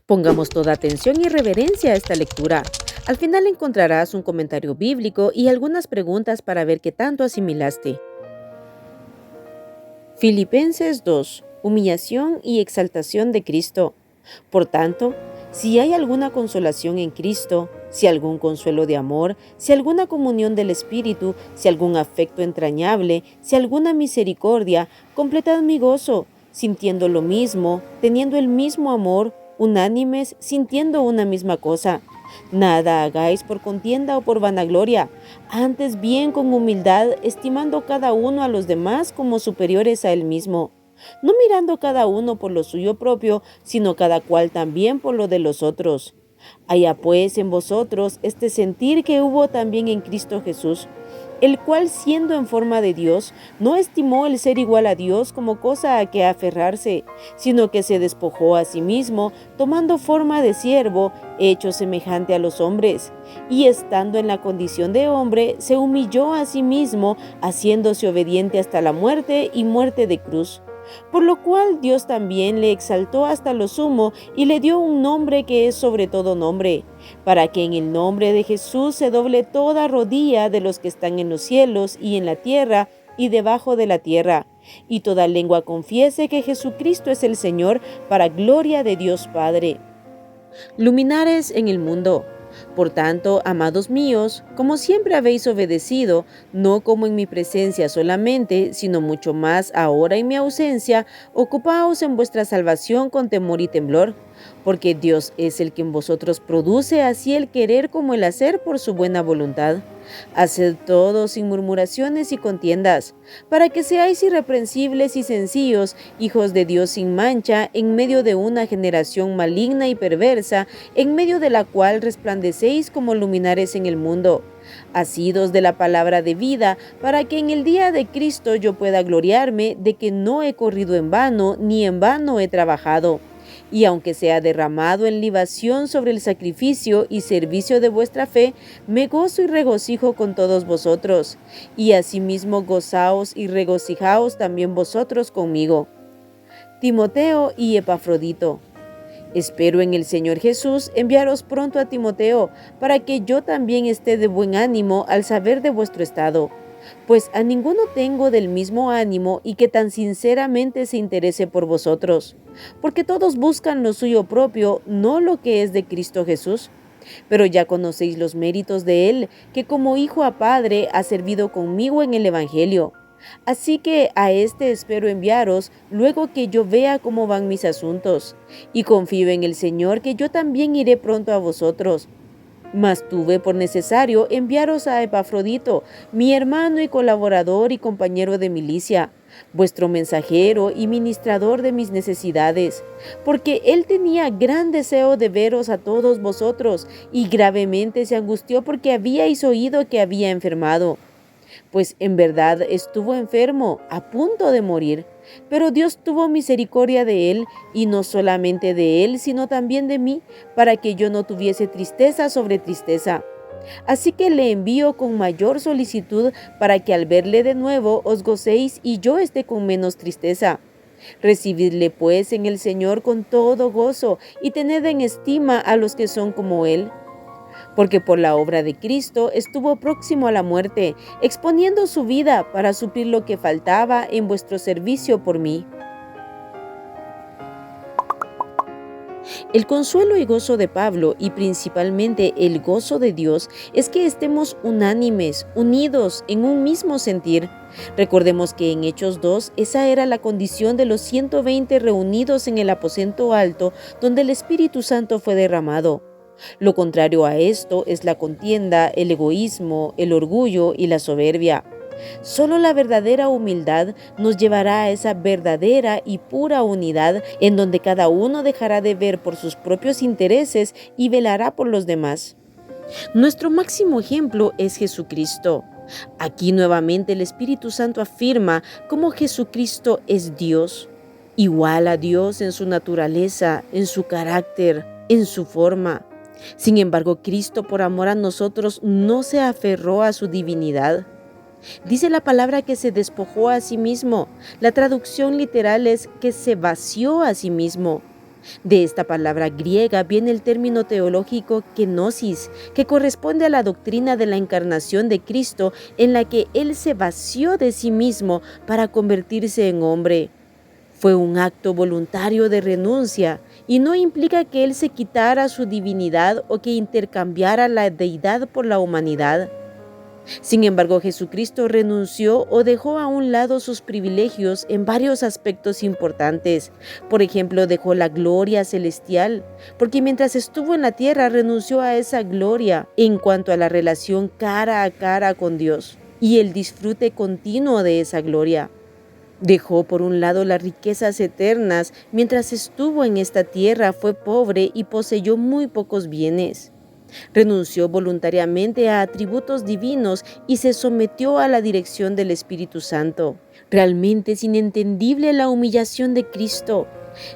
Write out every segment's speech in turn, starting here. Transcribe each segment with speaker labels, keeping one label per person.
Speaker 1: Pongamos toda atención y reverencia a esta lectura. Al final encontrarás un comentario bíblico y algunas preguntas para ver qué tanto asimilaste. Filipenses 2. Humillación y exaltación de Cristo. Por tanto, si hay alguna consolación en Cristo, si algún consuelo de amor, si alguna comunión del Espíritu, si algún afecto entrañable, si alguna misericordia, completad mi gozo, sintiendo lo mismo, teniendo el mismo amor, unánimes, sintiendo una misma cosa. Nada hagáis por contienda o por vanagloria, antes bien con humildad, estimando cada uno a los demás como superiores a él mismo, no mirando cada uno por lo suyo propio, sino cada cual también por lo de los otros. Haya pues en vosotros este sentir que hubo también en Cristo Jesús, el cual siendo en forma de Dios, no estimó el ser igual a Dios como cosa a que aferrarse, sino que se despojó a sí mismo, tomando forma de siervo, hecho semejante a los hombres, y estando en la condición de hombre, se humilló a sí mismo, haciéndose obediente hasta la muerte y muerte de cruz. Por lo cual Dios también le exaltó hasta lo sumo y le dio un nombre que es sobre todo nombre, para que en el nombre de Jesús se doble toda rodilla de los que están en los cielos y en la tierra y debajo de la tierra, y toda lengua confiese que Jesucristo es el Señor, para gloria de Dios Padre. Luminares en el mundo. Por tanto, amados míos, como siempre habéis obedecido, no como en mi presencia solamente, sino mucho más ahora en mi ausencia, ocupaos en vuestra salvación con temor y temblor, porque Dios es el que en vosotros produce así el querer como el hacer por su buena voluntad. Haced todo sin murmuraciones y contiendas, para que seáis irreprensibles y sencillos, hijos de Dios sin mancha, en medio de una generación maligna y perversa, en medio de la cual resplandecéis como luminares en el mundo, asidos de la palabra de vida, para que en el día de Cristo yo pueda gloriarme de que no he corrido en vano, ni en vano he trabajado. Y aunque sea derramado en libación sobre el sacrificio y servicio de vuestra fe, me gozo y regocijo con todos vosotros. Y asimismo gozaos y regocijaos también vosotros conmigo. Timoteo y Epafrodito. Espero en el Señor Jesús enviaros pronto a Timoteo, para que yo también esté de buen ánimo al saber de vuestro estado. Pues a ninguno tengo del mismo ánimo y que tan sinceramente se interese por vosotros, porque todos buscan lo suyo propio, no lo que es de Cristo Jesús. Pero ya conocéis los méritos de él, que como hijo a padre ha servido conmigo en el Evangelio. Así que a este espero enviaros luego que yo vea cómo van mis asuntos, y confío en el Señor que yo también iré pronto a vosotros. Mas tuve por necesario enviaros a Epafrodito, mi hermano y colaborador y compañero de milicia, vuestro mensajero y ministrador de mis necesidades, porque él tenía gran deseo de veros a todos vosotros, y gravemente se angustió porque habíais oído que había enfermado. Pues en verdad estuvo enfermo, a punto de morir. Pero Dios tuvo misericordia de él, y no solamente de él, sino también de mí, para que yo no tuviese tristeza sobre tristeza. Así que le envío con mayor solicitud, para que al verle de nuevo os gocéis y yo esté con menos tristeza. Recibidle pues en el Señor con todo gozo, y tened en estima a los que son como él, porque por la obra de Cristo estuvo próximo a la muerte, exponiendo su vida para suplir lo que faltaba en vuestro servicio por mí. El consuelo y gozo de Pablo, y principalmente el gozo de Dios, es que estemos unánimes, unidos en un mismo sentir. Recordemos que en Hechos 2, esa era la condición de los 120 reunidos en el aposento alto, donde el Espíritu Santo fue derramado. Lo contrario a esto es la contienda, el egoísmo, el orgullo y la soberbia. Solo la verdadera humildad nos llevará a esa verdadera y pura unidad, en donde cada uno dejará de ver por sus propios intereses y velará por los demás. Nuestro máximo ejemplo es Jesucristo. Aquí nuevamente el Espíritu Santo afirma cómo Jesucristo es Dios, igual a Dios en su naturaleza, en su carácter, en su forma. Sin embargo, Cristo, por amor a nosotros, no se aferró a su divinidad. Dice la palabra que se despojó a sí mismo. La traducción literal es que se vació a sí mismo. De esta palabra griega viene el término teológico kenosis, que corresponde a la doctrina de la encarnación de Cristo, en la que Él se vació de sí mismo para convertirse en hombre. Fue un acto voluntario de renuncia y no implica que Él se quitara su divinidad o que intercambiara la deidad por la humanidad. Sin embargo, Jesucristo renunció o dejó a un lado sus privilegios en varios aspectos importantes. Por ejemplo, dejó la gloria celestial, porque mientras estuvo en la tierra renunció a esa gloria en cuanto a la relación cara a cara con Dios y el disfrute continuo de esa gloria. Dejó por un lado las riquezas eternas. Mientras estuvo en esta tierra fue pobre y poseyó muy pocos bienes. Renunció voluntariamente a atributos divinos y se sometió a la dirección del Espíritu Santo. Realmente es inentendible la humillación de Cristo.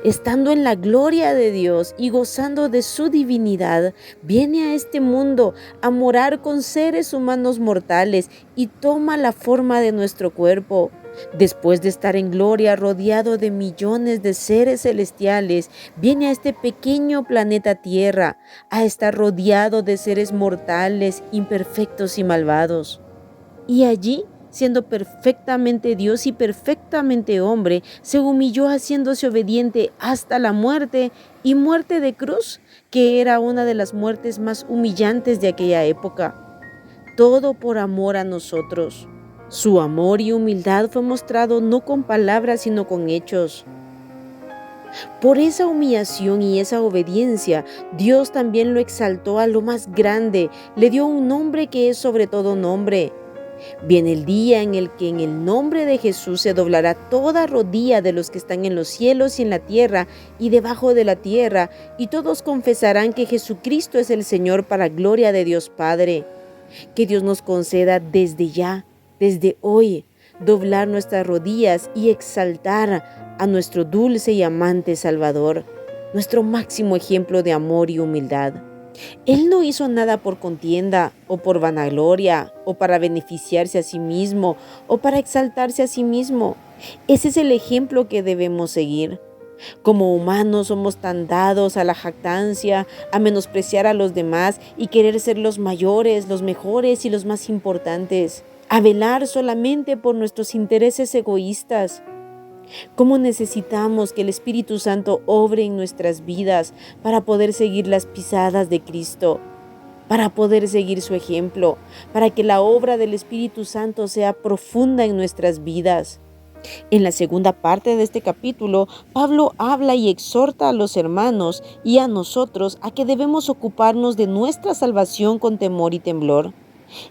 Speaker 1: Estando en la gloria de Dios y gozando de su divinidad, viene a este mundo a morar con seres humanos mortales y toma la forma de nuestro cuerpo. Después de estar en gloria rodeado de millones de seres celestiales, viene a este pequeño planeta Tierra a estar rodeado de seres mortales, imperfectos y malvados. Y allí, siendo perfectamente Dios y perfectamente hombre, se humilló haciéndose obediente hasta la muerte y muerte de cruz, que era una de las muertes más humillantes de aquella época. Todo por amor a nosotros. Su amor y humildad fue mostrado no con palabras, sino con hechos. Por esa humillación y esa obediencia, Dios también lo exaltó a lo más grande, le dio un nombre que es sobre todo nombre. Viene el día en el que en el nombre de Jesús se doblará toda rodilla de los que están en los cielos y en la tierra y debajo de la tierra, y todos confesarán que Jesucristo es el Señor para gloria de Dios Padre. Que Dios nos conceda desde ya, desde hoy, doblar nuestras rodillas y exaltar a nuestro dulce y amante Salvador, nuestro máximo ejemplo de amor y humildad. Él no hizo nada por contienda o por vanagloria o para beneficiarse a sí mismo o para exaltarse a sí mismo. Ese es el ejemplo que debemos seguir. Como humanos somos tan dados a la jactancia, a menospreciar a los demás y querer ser los mayores, los mejores y los más importantes, a velar solamente por nuestros intereses egoístas. ¿Cómo necesitamos que el Espíritu Santo obre en nuestras vidas para poder seguir las pisadas de Cristo, para poder seguir su ejemplo, para que la obra del Espíritu Santo sea profunda en nuestras vidas? En la segunda parte de este capítulo, Pablo habla y exhorta a los hermanos y a nosotros a que debemos ocuparnos de nuestra salvación con temor y temblor.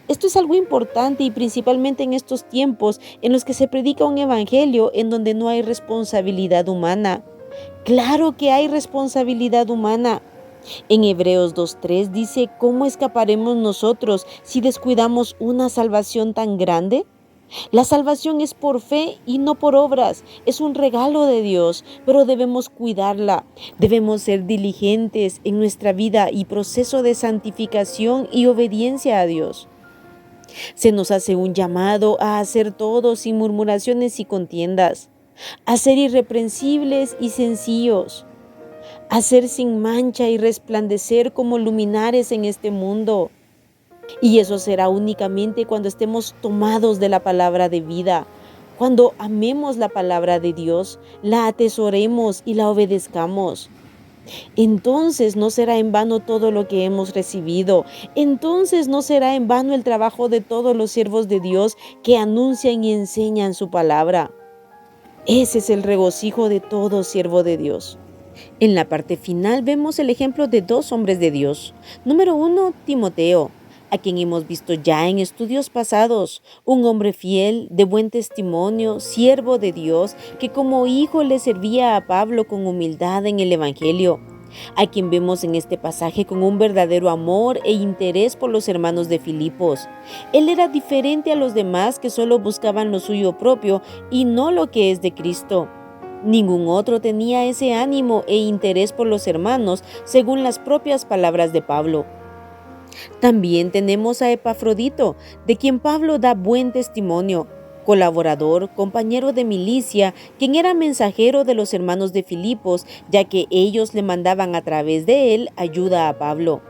Speaker 1: Esto es algo importante y principalmente en estos tiempos en los que se predica un evangelio en donde no hay responsabilidad humana. Claro que hay responsabilidad humana. En Hebreos 2:3 dice: ¿cómo escaparemos nosotros si descuidamos una salvación tan grande? La salvación es por fe y no por obras. Es un regalo de Dios, pero debemos cuidarla. Debemos ser diligentes en nuestra vida y proceso de santificación y obediencia a Dios. Se nos hace un llamado a hacer todo sin murmuraciones y contiendas, a ser irreprensibles y sencillos, a ser sin mancha y resplandecer como luminares en este mundo. Y eso será únicamente cuando estemos tomados de la palabra de vida, cuando amemos la palabra de Dios, la atesoremos y la obedezcamos. Entonces no será en vano todo lo que hemos recibido. Entonces no será en vano el trabajo de todos los siervos de Dios que anuncian y enseñan su palabra. Ese es el regocijo de todo siervo de Dios. En la parte final vemos el ejemplo de dos hombres de Dios. Número 1, Timoteo, a quien hemos visto ya en estudios pasados, un hombre fiel, de buen testimonio, siervo de Dios, que como hijo le servía a Pablo con humildad en el Evangelio, a quien vemos en este pasaje con un verdadero amor e interés por los hermanos de Filipos. Él era diferente a los demás que solo buscaban lo suyo propio y no lo que es de Cristo. Ningún otro tenía ese ánimo e interés por los hermanos, según las propias palabras de Pablo. También tenemos a Epafrodito, de quien Pablo da buen testimonio. colaborador, compañero de milicia, quien era mensajero de los hermanos de Filipos, ya que ellos le mandaban a través de él ayuda a Pablo.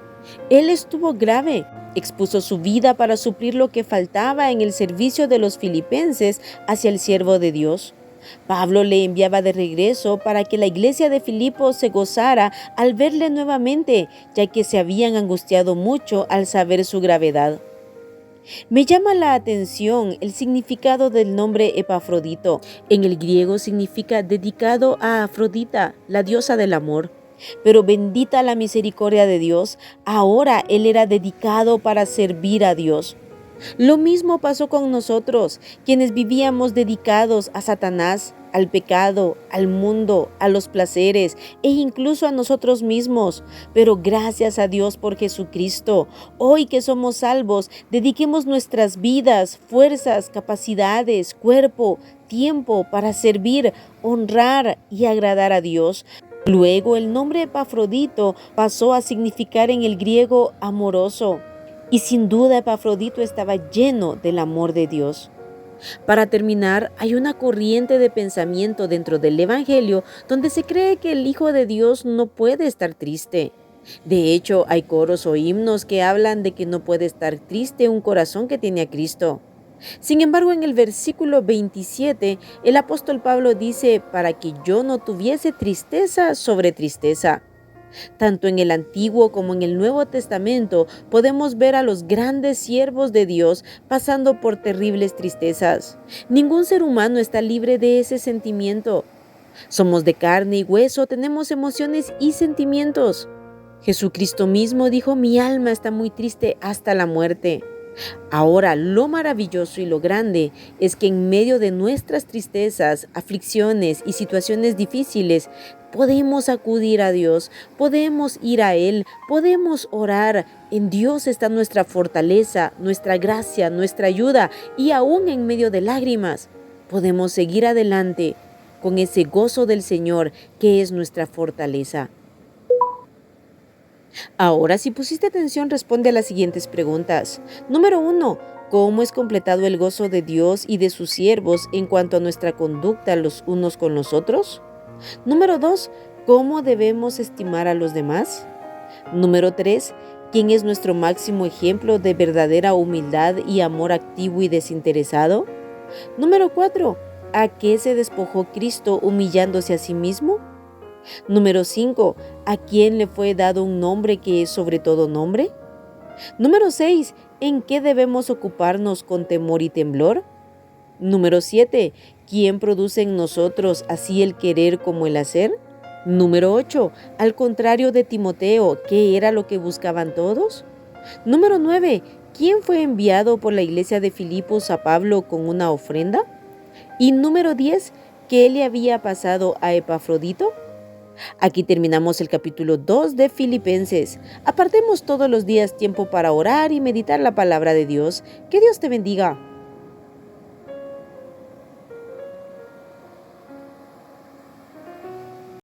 Speaker 1: Él estuvo grave, expuso su vida para suplir lo que faltaba en el servicio de los filipenses hacia el siervo de Dios. Pablo le enviaba de regreso para que la iglesia de Filipos se gozara al verle nuevamente, ya que se habían angustiado mucho al saber su gravedad. Me llama la atención el significado del nombre Epafrodito. En el griego significa dedicado a Afrodita, la diosa del amor. Pero bendita la misericordia de Dios, ahora él era dedicado para servir a Dios. Lo mismo pasó con nosotros, quienes vivíamos dedicados a Satanás, al pecado, al mundo, a los placeres e incluso a nosotros mismos. Pero gracias a Dios por Jesucristo, hoy que somos salvos, dediquemos nuestras vidas, fuerzas, capacidades, cuerpo, tiempo para servir, honrar y agradar a Dios. Luego el nombre Epafrodito pasó a significar en el griego amoroso. Y sin duda Epafrodito estaba lleno del amor de Dios. Para terminar, hay una corriente de pensamiento dentro del Evangelio donde se cree que el Hijo de Dios no puede estar triste. De hecho, hay coros o himnos que hablan de que no puede estar triste un corazón que tiene a Cristo. Sin embargo, en el versículo 27, el apóstol Pablo dice, para que yo no tuviese tristeza sobre tristeza. Tanto en el Antiguo como en el Nuevo Testamento podemos ver a los grandes siervos de Dios pasando por terribles tristezas. Ningún ser humano está libre de ese sentimiento. Somos de carne y hueso, tenemos emociones y sentimientos. Jesucristo mismo dijo, mi alma está muy triste hasta la muerte. Ahora, lo maravilloso y lo grande es que en medio de nuestras tristezas, aflicciones y situaciones difíciles, podemos acudir a Dios, podemos ir a Él, podemos orar. En Dios está nuestra fortaleza, nuestra gracia, nuestra ayuda y aún en medio de lágrimas, podemos seguir adelante con ese gozo del Señor que es nuestra fortaleza. Ahora, si pusiste atención, responde a las siguientes preguntas. Número 1. ¿Cómo es completado el gozo de Dios y de sus siervos en cuanto a nuestra conducta los unos con los otros? Número 2. ¿Cómo debemos estimar a los demás? Número 3. ¿Quién es nuestro máximo ejemplo de verdadera humildad y amor activo y desinteresado? Número 4. ¿A qué se despojó Cristo humillándose a sí mismo? Número 5. ¿A quién le fue dado un nombre que es sobre todo nombre? Número 6. ¿En qué debemos ocuparnos con temor y temblor? Número 7. ¿Quién produce en nosotros así el querer como el hacer? Número 8. Al contrario de Timoteo, ¿qué era lo que buscaban todos? Número 9. ¿Quién fue enviado por la iglesia de Filipos a Pablo con una ofrenda? Y número 10. ¿Qué le había pasado a Epafrodito? Aquí terminamos el capítulo 2 de Filipenses. Apartemos todos los días tiempo para orar y meditar la palabra de Dios. Que Dios te bendiga.